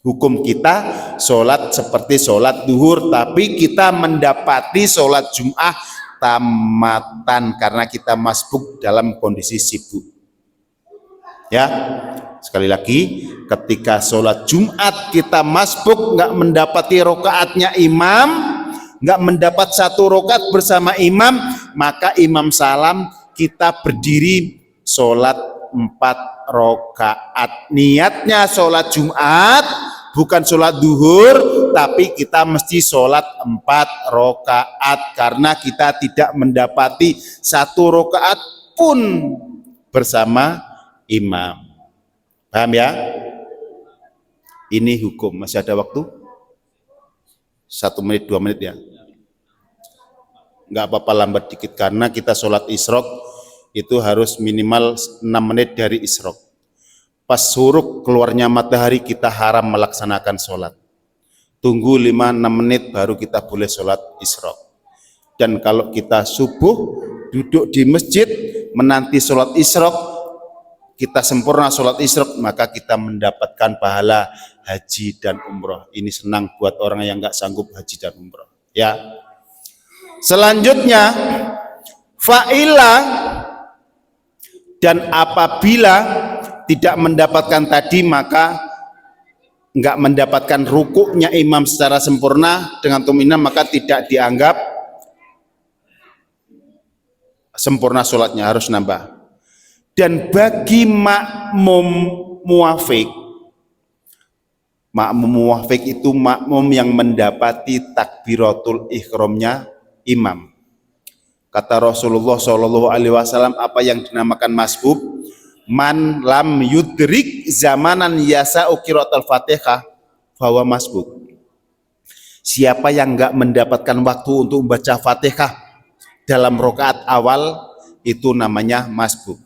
Hukum kita sholat seperti sholat duhur, tapi kita mendapati sholat Jum'ah tamatan karena kita masbuk dalam kondisi sibuk. Ya, sekali lagi, ketika sholat Jumat kita masbuk, nggak mendapati rokaatnya imam, nggak mendapat 1 rokaat bersama imam, maka imam salam, kita berdiri sholat 4 rokaat. Niatnya sholat Jumat, bukan sholat duhur, tapi kita mesti sholat 4 rokaat karena kita tidak mendapati 1 rokaat pun bersama imam. Paham ya? Ini hukum. Masih ada waktu? 1 menit, 2 menit ya? Nggak apa-apa lambat dikit karena kita sholat isyraq itu harus minimal 6 menit dari isyraq. Pas suruk keluarnya matahari kita haram melaksanakan sholat. Tunggu 5-6 menit baru kita boleh sholat isyraq. Dan kalau kita subuh duduk di masjid menanti sholat isyraq, kita sempurna sholat isyraq, maka kita mendapatkan pahala haji dan umroh. Ini senang buat orang yang nggak sanggup haji dan umroh. Ya. Selanjutnya, fa'ila dan apabila tidak mendapatkan tadi, maka nggak mendapatkan rukuknya imam secara sempurna dengan tuminah, maka tidak dianggap sempurna sholatnya, harus nambah. Dan bagi makmum muwafiq itu makmum yang mendapati takbiratul ihramnya imam. Kata Rasulullah SAW, apa yang dinamakan masbuk? Man lam yudrik zamanan yasa'u qiraatul Fatihah fahuwa masbuk. Siapa yang enggak mendapatkan waktu untuk membaca Fatihah dalam rakaat awal, itu namanya masbuk.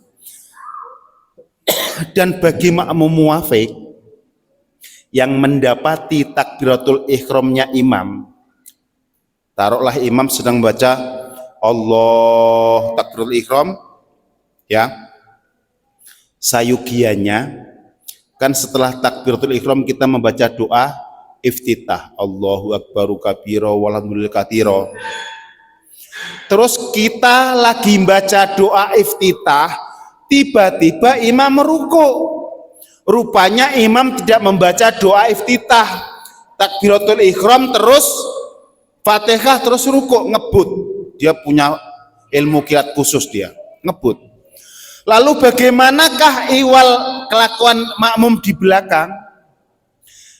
Dan bagi makmum muwafiq yang mendapati takbiratul ihramnya imam, taruhlah imam sedang baca Allah takbiratul ihram, ya, sayugianya kan setelah takbiratul ihram kita membaca doa iftitah, Allahu akbaru kabira walhamdulillah katsira. Terus kita lagi baca doa iftitah, tiba-tiba imam ruku. Rupanya imam tidak membaca doa iftitah, takbiratul ihram terus Fatihah terus ruku, ngebut. Dia punya ilmu qiraat khusus, dia ngebut. Lalu bagaimanakah ihwal kelakuan makmum di belakang?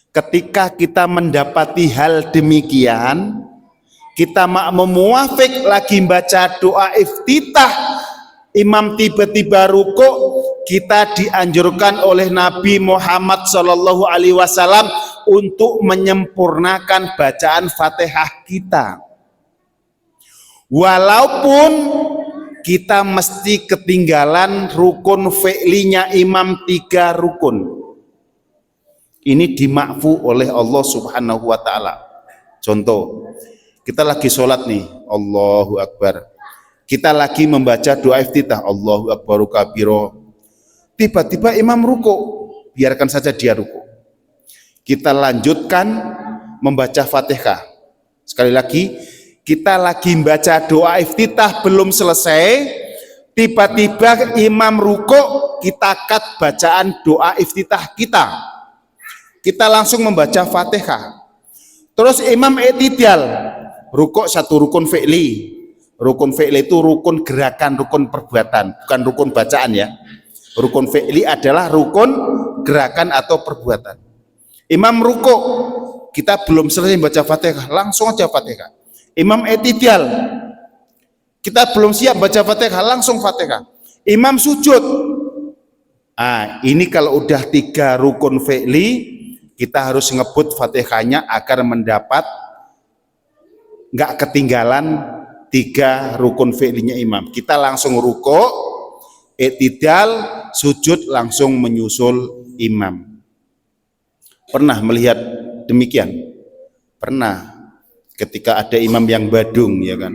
Ketika kita mendapati hal demikian, kita makmum muwafiq lagi baca doa iftitah, imam tiba-tiba ruku, kita dianjurkan oleh Nabi Muhammad SAW untuk menyempurnakan bacaan Fatihah kita. Walaupun kita mesti ketinggalan rukun fi'linya imam 3 rukun. Ini dimakfu oleh Allah Subhanahu wa ta'ala. Contoh, kita lagi sholat nih, Allahu Akbar. Kita lagi membaca doa iftitah, Allahu Akbaru kabiro. Tiba-tiba imam ruku, biarkan saja dia ruku. Kita lanjutkan membaca Fatihah. Sekali lagi, kita lagi membaca doa iftitah belum selesai, tiba-tiba imam ruku, kita cut bacaan doa iftitah kita. Kita langsung membaca Fatihah. Terus imam i'tidal, Rukuk satu rukun fi'li. Rukun fi'li itu rukun gerakan, rukun perbuatan, bukan rukun bacaan ya. Rukun fi'li adalah rukun gerakan atau perbuatan. Imam rukuk, kita belum selesai baca Fatihah, langsung aja Fatihah. Imam i'tidal, kita belum siap baca Fatihah, langsung Fatihah. Imam sujud, ini kalau udah 3 rukun fi'li, kita harus ngebut Fatihahnya agar mendapat nggak ketinggalan 3 rukun fi'linya imam. Kita langsung rukuk, i'tidal, sujud langsung menyusul imam. Pernah melihat demikian? Pernah, ketika ada imam yang badung ya kan,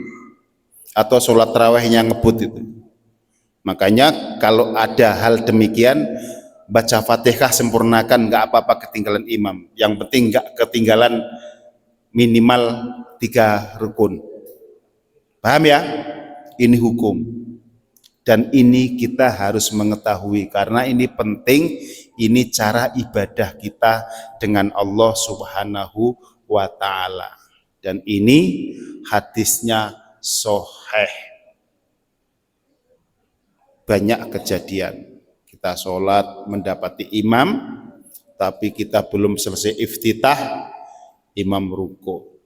atau sholat tarawihnya ngebut itu. Makanya kalau ada hal demikian, baca Fatihah sempurnakan, nggak apa-apa ketinggalan imam. Yang penting nggak ketinggalan minimal 3 rukun. Paham ya? Ini hukum. Dan ini kita harus mengetahui karena ini penting, ini cara ibadah kita dengan Allah Subhanahu wa ta'ala. Dan ini hadisnya sahih. Banyak kejadian kita sholat mendapati imam tapi kita belum selesai iftitah, imam ruku,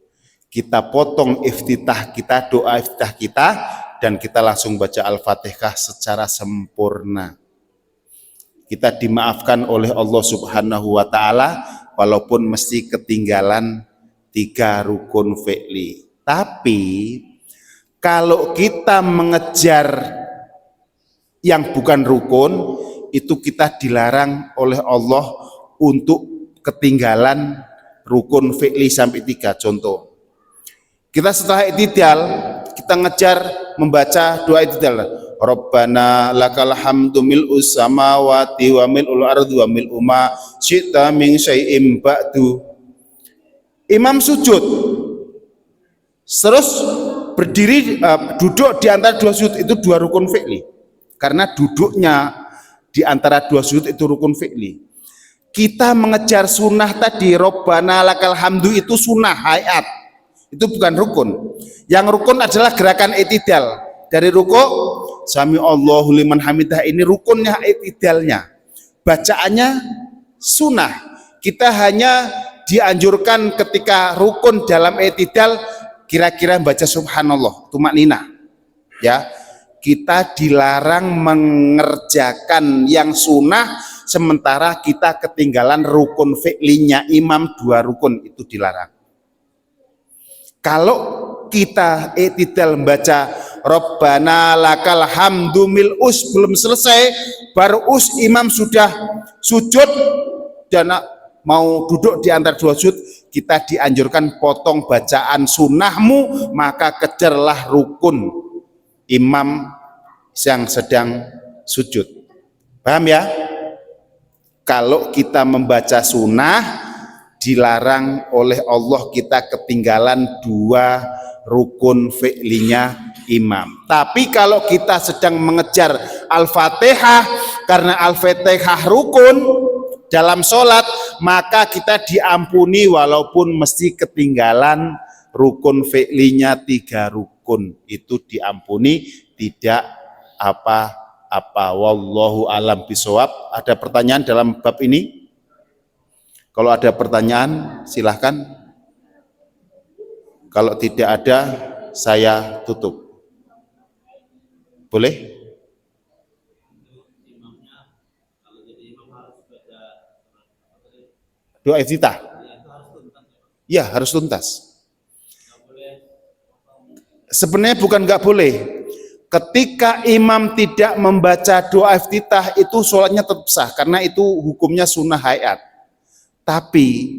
kita potong iftitah kita, doa iftitah kita, dan kita langsung baca Al-Fatihah secara sempurna. Kita dimaafkan oleh Allah Subhanahu wa ta'ala walaupun mesti ketinggalan 3 rukun fi'li. Tapi kalau kita mengejar yang bukan rukun, itu kita dilarang oleh Allah untuk ketinggalan rukun fi'li sampai 3. Contoh, kita setelah i'tidal, kita ngejar membaca doa i'tidal. Rabbana lakal hamdu mil'us samawati wa mil'ul ardi wa mil'u ma syi'ta min syai'im ba'du. Imam sujud, terus berdiri, duduk di antara 2 sujud, itu 2 rukun fi'li. Karena duduknya di antara 2 sujud itu rukun fi'li. Kita mengejar sunnah tadi, Rabbana lakal hamdu, itu sunnah hayat, itu bukan rukun. Yang rukun adalah gerakan i'tidal. Dari rukuk, sami Allahu liman hamidah, ini rukunnya i'tidalnya. Bacaannya sunnah. Kita hanya dianjurkan ketika rukun dalam i'tidal kira-kira baca subhanallah, tumakninah. Ya. Kita dilarang mengerjakan yang sunnah sementara kita ketinggalan rukun fi'linya imam 2 rukun, itu dilarang. Kalau kita i'tidal membaca Rabbana lakal hamdu mil'us belum selesai, baru imam sudah sujud dan mau duduk di antara 2 sujud, kita dianjurkan potong bacaan sunnahmu, maka kejarlah rukun imam yang sedang sujud. Paham ya? Kalau kita membaca sunnah, dilarang oleh Allah kita ketinggalan 2 rukun fi'linya imam. Tapi kalau kita sedang mengejar Al-Fatihah, karena Al-Fatihah rukun dalam sholat, maka kita diampuni walaupun mesti ketinggalan rukun fi'linya 3 rukun, itu diampuni, tidak apa-apa. Wallahu alam bisawab. Ada pertanyaan dalam bab ini? Kalau ada pertanyaan silahkan. Kalau tidak ada, saya tutup. Boleh? Doa iftitah? Ya, harus tuntas. Sebenarnya bukan nggak boleh. Ketika imam tidak membaca doa iftitah, itu sholatnya tetap sah karena itu hukumnya sunnah hayat. Tapi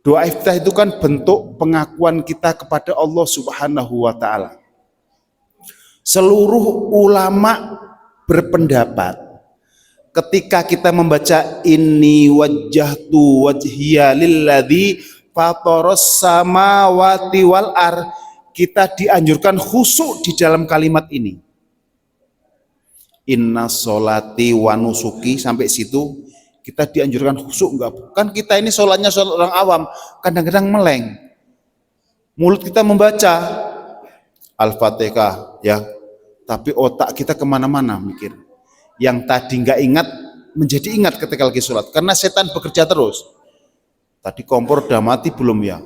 doa iftitah itu kan bentuk pengakuan kita kepada Allah Subhanahu wa ta'ala. Seluruh ulama berpendapat ketika kita membaca inni wajjahtu wajhiya lilladzi fataras samawati wal ardh, kita dianjurkan khusyuk di dalam kalimat ini. Inna sholati wa nusuki, sampai situ kita dianjurkan khusyuk. Enggak, kan kita ini sholatnya sholat orang awam, kadang-kadang meleng. Mulut kita membaca Al-Fatihah ya, tapi otak kita kemana-mana mikir. Yang tadi nggak ingat menjadi ingat ketika lagi sholat, karena setan bekerja terus. Tadi kompor udah mati belum ya?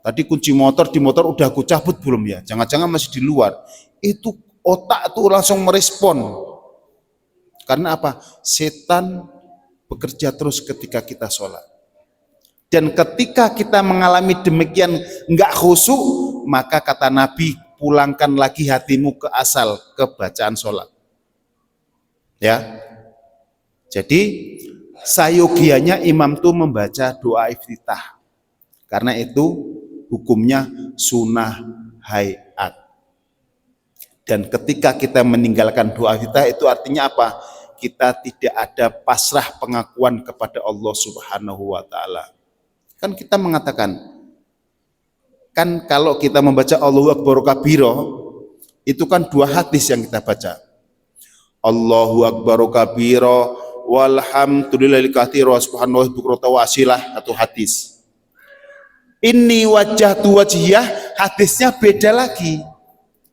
Tadi kunci motor di motor udah aku cabut belum ya? Jangan-jangan masih di luar. Itu otak tuh langsung merespon. Karena apa? Setan bekerja terus ketika kita sholat. Dan ketika kita mengalami demikian nggak khusyuk, maka kata Nabi, pulangkan lagi hatimu ke asal, ke bacaan sholat. Ya, jadi sayogianya imam itu membaca doa iftitah, karena itu hukumnya sunnah hayat. Dan ketika kita meninggalkan doa iftitah itu artinya apa? Kita tidak ada pasrah pengakuan kepada Allah Subhanahu wa Ta'ala. Kan kita mengatakan, kan kalau kita membaca Allahu Akbar kabiro, itu kan dua hadis yang kita baca. Allahu Akbar kabiro walhamdulillahi katsira subhanallahi bukrata wasilah, atau hadis. Ini wajah tu wajhiyah, hadisnya beda lagi.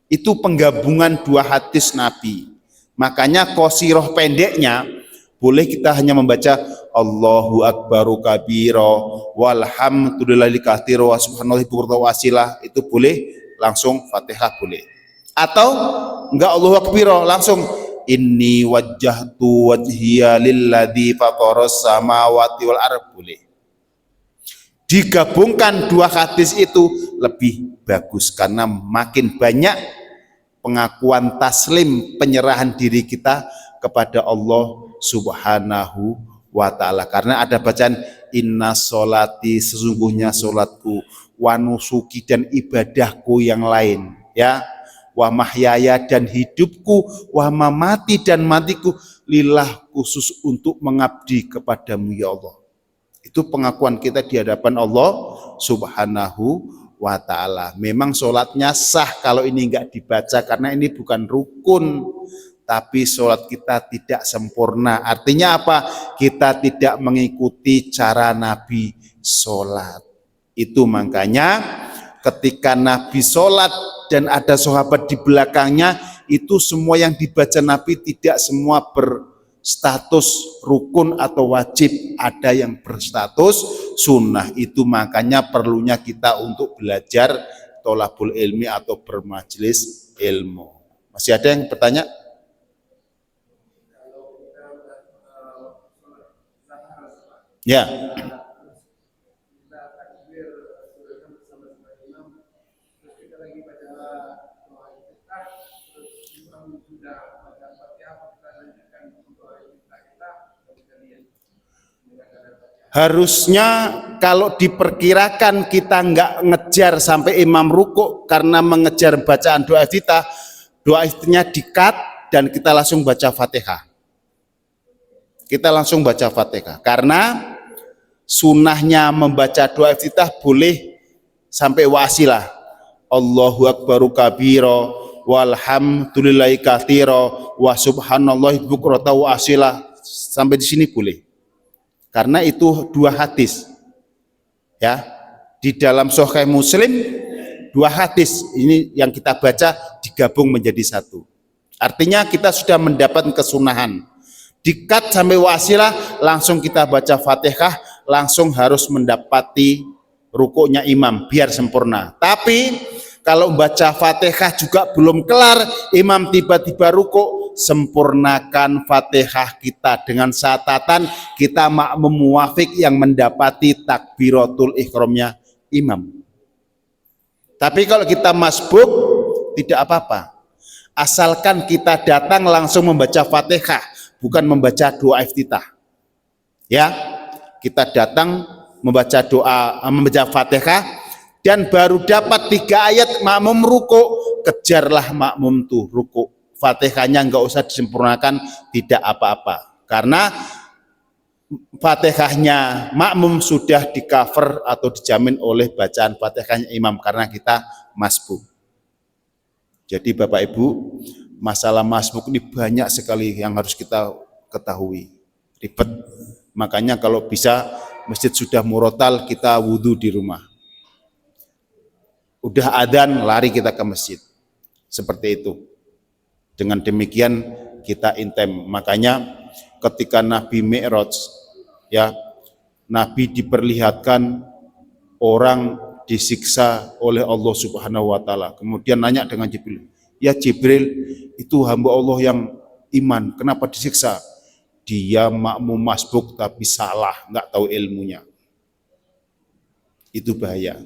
Itu penggabungan dua hadis Nabi. Makanya qasiroh pendeknya boleh kita hanya membaca Allahu Akbar kabira walhamdulillahi katsira subhanallahi bukrata wasilah, itu boleh langsung Fatihah boleh. Atau enggak Allahu Akbar langsung inni wajjahtu wajhiya lilladzi fataras samawati wal ardh boleh. Digabungkan dua hadis itu lebih bagus, karena makin banyak pengakuan taslim, penyerahan diri kita kepada Allah Subhanahu wa Ta'ala. Karena ada bacaan inna sholati, sesungguhnya sholatku, wa nusuki, dan ibadahku yang lain, ya, wa mahyaya, dan hidupku, wa mamati, dan matiku, lillah, khusus untuk mengabdi kepadamu ya Allah. Itu pengakuan kita di hadapan Allah Subhanahu wa Ta'ala. Memang sholatnya sah kalau ini enggak dibaca, karena ini bukan rukun, tapi sholat kita tidak sempurna. Artinya apa? Kita tidak mengikuti cara Nabi sholat. Itu makanya ketika Nabi sholat dan ada sahabat di belakangnya, itu semua yang dibaca Nabi tidak semua berstatus rukun atau wajib, ada yang berstatus sunnah. Itu makanya perlunya kita untuk belajar tholabul ilmi atau bermajelis ilmu. Masih ada yang bertanya? Ya. Harusnya kalau diperkirakan kita nggak ngejar sampai imam rukuk karena mengejar bacaan doa iftitahnya di-cut dan kita langsung baca Fatihah. Kita langsung baca Fatihah, karena sunnahnya membaca doa iftitah boleh sampai wasilah. Allahu Akbaru kabira walhamdulillahi katsira wa subhanallahi bukrata wa asila, sampai di sini boleh. Karena itu dua hadis. Ya, di dalam Sahih Muslim dua hadis ini yang kita baca digabung menjadi satu. Artinya kita sudah mendapat kesunahan. Di-cut sampai wasilah, langsung kita baca Fatihah, langsung harus mendapati rukuknya imam biar sempurna. Tapi kalau baca Fatihah juga belum kelar, imam tiba-tiba rukuk, sempurnakan Fatihah kita dengan catatan kita makmum muwafiq yang mendapati takbiratul ihramnya imam. Tapi kalau kita masbuk tidak apa-apa, asalkan kita datang langsung membaca Fatihah, bukan membaca doa iftitah. Ya, kita datang membaca Fatihah dan baru dapat 3 ayat makmum rukuk, kejarlah makmum tuh rukuk. Fatihahnya enggak usah disempurnakan, tidak apa-apa. Karena Fatihahnya makmum sudah di-cover atau dijamin oleh bacaan Fatihahnya imam, karena kita masbuk. Jadi Bapak Ibu, masalah masbuk ini banyak sekali yang harus kita ketahui, ribet. Makanya kalau bisa masjid sudah murotal, kita wudhu di rumah. Udah adzan lari kita ke masjid. Seperti itu. Dengan demikian kita intem. Makanya ketika Nabi Mi'raj, ya, Nabi diperlihatkan orang disiksa oleh Allah Subhanahu wa taala. Kemudian nanya dengan Jibril, "Ya Jibril, itu hamba Allah yang iman, kenapa disiksa?" Dia makmum masbuk tapi salah, nggak tahu ilmunya. Itu bahaya.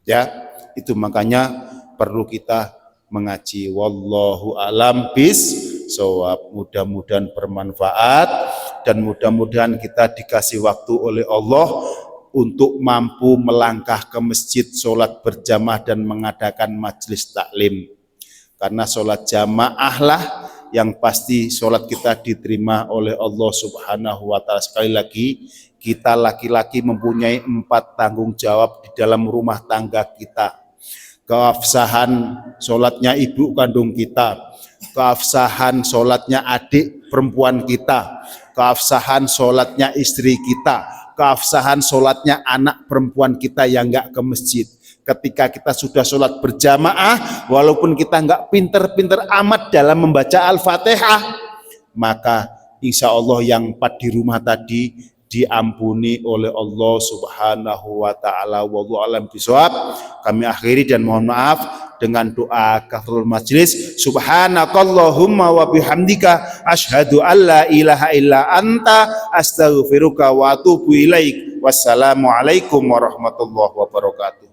Ya, itu makanya perlu kita mengaji. Wallahu alam bisawab. Mudah-mudahan bermanfaat dan mudah-mudahan kita dikasih waktu oleh Allah untuk mampu melangkah ke masjid, sholat berjamaah dan mengadakan majelis taklim. Karena sholat jamaah lah yang pasti sholat kita diterima oleh Allah Subhanahu wa taala. Sekali lagi, kita laki-laki mempunyai 4 tanggung jawab di dalam rumah tangga kita. Keabsahan sholatnya ibu kandung kita, keabsahan sholatnya adik perempuan kita, keabsahan sholatnya istri kita, keabsahan sholatnya anak perempuan kita yang enggak ke masjid. Ketika kita sudah sholat berjamaah, walaupun kita enggak pinter-pinter amat dalam membaca Al-Fatihah, maka insya Allah yang 4 di rumah tadi diampuni oleh Allah Subhanahu wa taala. Wallahu a'lam bishawab. Kami akhiri dan mohon maaf dengan doa kafaratul majlis. Subhanakallahumma wa bihamdika asyhadu alla ilaha illa anta astaghfiruka wa atubu ilaik. Wassalamualaikum warahmatullahi wabarakatuh.